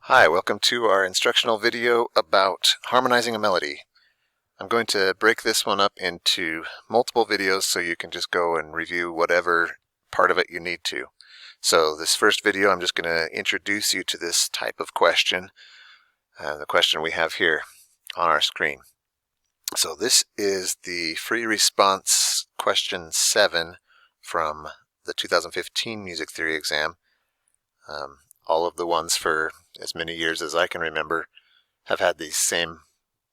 Hi, welcome to our instructional video about harmonizing a melody. I'm going to break this one up into multiple videos so you can just go and review whatever part of it you need to. So this first video I'm just going to introduce you to this type of question, the question we have here on our screen. So this is the free response question 7 from the 2015 music theory exam. All of the ones for as many years as I can remember have had these same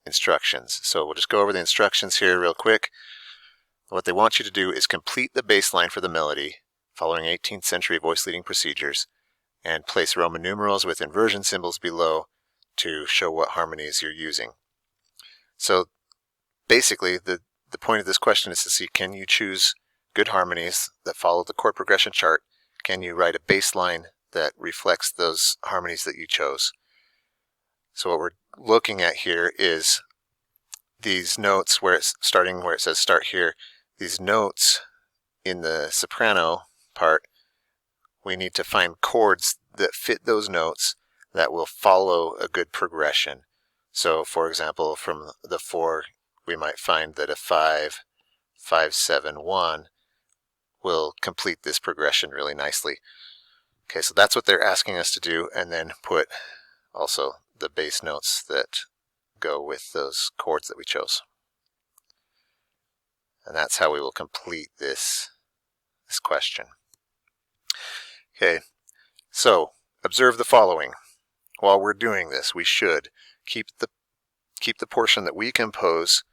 instructions. So we'll just go over the instructions here real quick. What they want you to do is complete the bass line for the melody following 18th century voice leading procedures and place Roman numerals with inversion symbols below to show what harmonies you're using. So basically the point of this question is to see, can you choose good harmonies that follow the chord progression chart? Can you write a bass line that reflects those harmonies that you chose? So what we're looking at here is these notes where it's starting where it says start here. These notes in the soprano part, we need to find chords that fit those notes that will follow a good progression. So for example, from the 4 we might find that a 5, 5, 7, 1 will complete this progression really nicely. Okay, so that's what they're asking us to do, and then put also the bass notes that go with those chords that we chose. And that's how we will complete this question. Okay, so observe the following. While we're doing this, we should keep the portion that we compose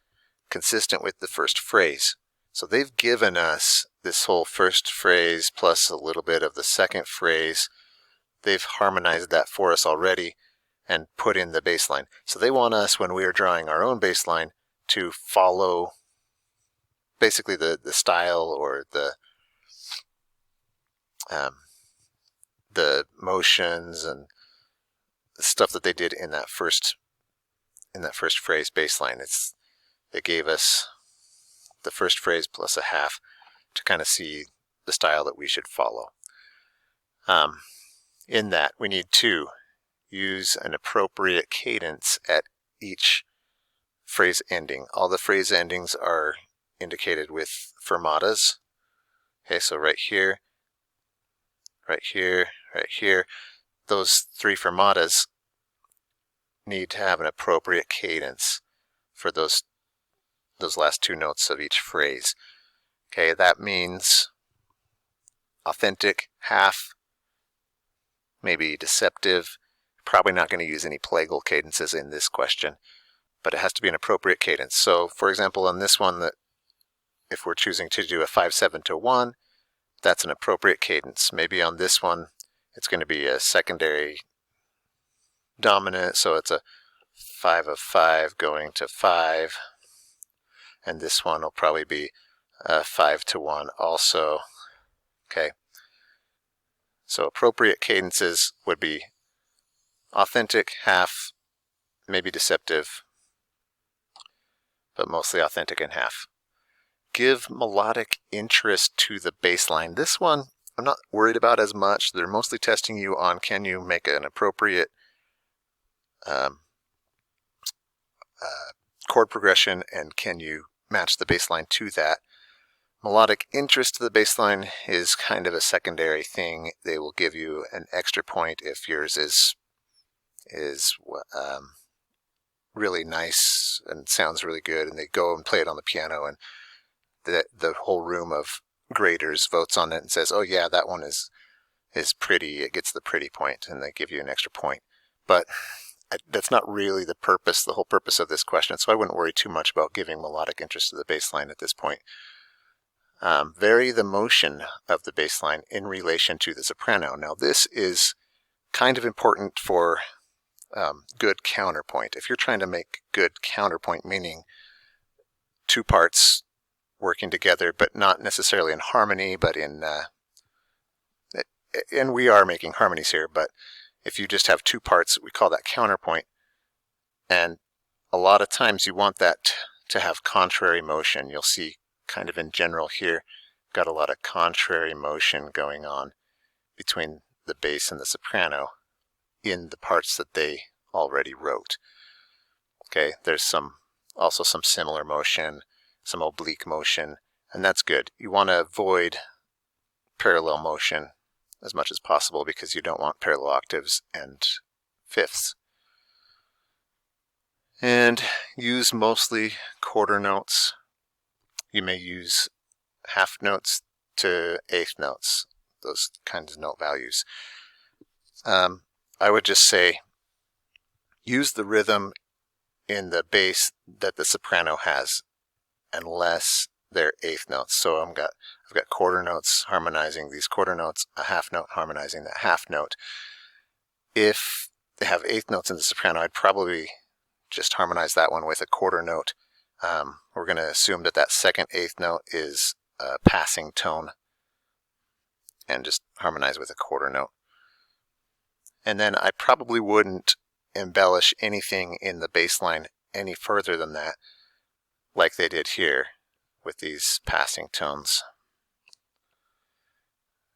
consistent with the first phrase. So they've given us this whole first phrase plus a little bit of the second phrase. They've harmonized that for us already and put in the bass line. So they want us, when we are drawing our own bass line, to follow basically the style or the motions and the stuff that they did in that first phrase bass line. They gave us the first phrase plus a half to kind of see the style that we should follow. In that, we need to use an appropriate cadence at each phrase ending. All the phrase endings are indicated with fermatas. Okay, so right here, right here, right here, those 3 fermatas need to have an appropriate cadence for those last 2 notes of each phrase. Okay, that means authentic, half, maybe deceptive. Probably not going to use any plagal cadences in this question, but it has to be an appropriate cadence. So for example, on this one, that if we're choosing to do a 5, 7 to 1, that's an appropriate cadence. Maybe on this one, it's going to be a secondary dominant, so it's a 5 of 5 going to 5. And this one will probably be 5 to 1 also. Okay. So appropriate cadences would be authentic, half, maybe deceptive, but mostly authentic and half. Give melodic interest to the bass line. This one I'm not worried about as much. They're mostly testing you on, can you make an appropriate chord progression, and can you match the bass line to that. Melodic interest to the bass line is kind of a secondary thing. They will give you an extra point if yours is really nice and sounds really good, and they go and play it on the piano, and the whole room of graders votes on it and says, oh yeah, that one is pretty, it gets the pretty point, and they give you an extra point. But that's not really the whole purpose of this question, so I wouldn't worry too much about giving melodic interest to the bass line at this point. Vary the motion of the bass line in relation to the soprano. Now this is kind of important for good counterpoint. If you're trying to make good counterpoint, meaning 2 parts working together, but not necessarily in harmony, but and we are making harmonies here, but if you just have 2 parts, we call that counterpoint. And a lot of times you want that to have contrary motion. You'll see kind of in general here, got a lot of contrary motion going on between the bass and the soprano. in the parts that they already wrote. Okay, there's also some similar motion, some oblique motion, and that's good. You want to avoid parallel motion as much as possible because you don't want parallel octaves and fifths. And use mostly quarter notes. You may use half notes to eighth notes, those kinds of note values. I would just say use the rhythm in the bass that the soprano has, unless they're eighth notes. So I've got quarter notes harmonizing these quarter notes, a half note harmonizing that half note. If they have eighth notes in the soprano, I'd probably just harmonize that one with a quarter note. We're going to assume that that second eighth note is a passing tone and just harmonize with a quarter note. And then I probably wouldn't embellish anything in the bass line any further than that, like they did here with these passing tones.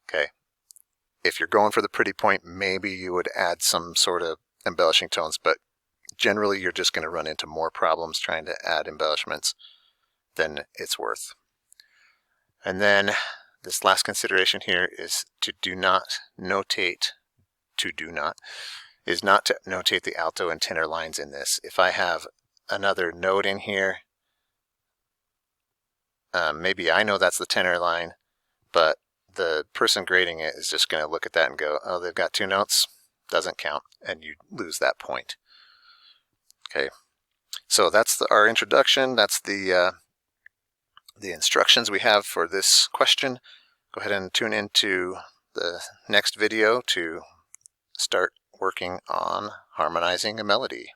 Okay. If you're going for the pretty point, maybe you would add some sort of embellishing tones, but generally you're just going to run into more problems trying to add embellishments than it's worth. And then this last consideration here is not to notate the alto and tenor lines in this. If I have another note in here, maybe I know that's the tenor line, but the person grading it is just going to look at that and go, oh, they've got two notes, doesn't count, and you lose that point. Okay, so that's our introduction. That's the instructions we have for this question. Go ahead and tune into the next video to start working on harmonizing a melody.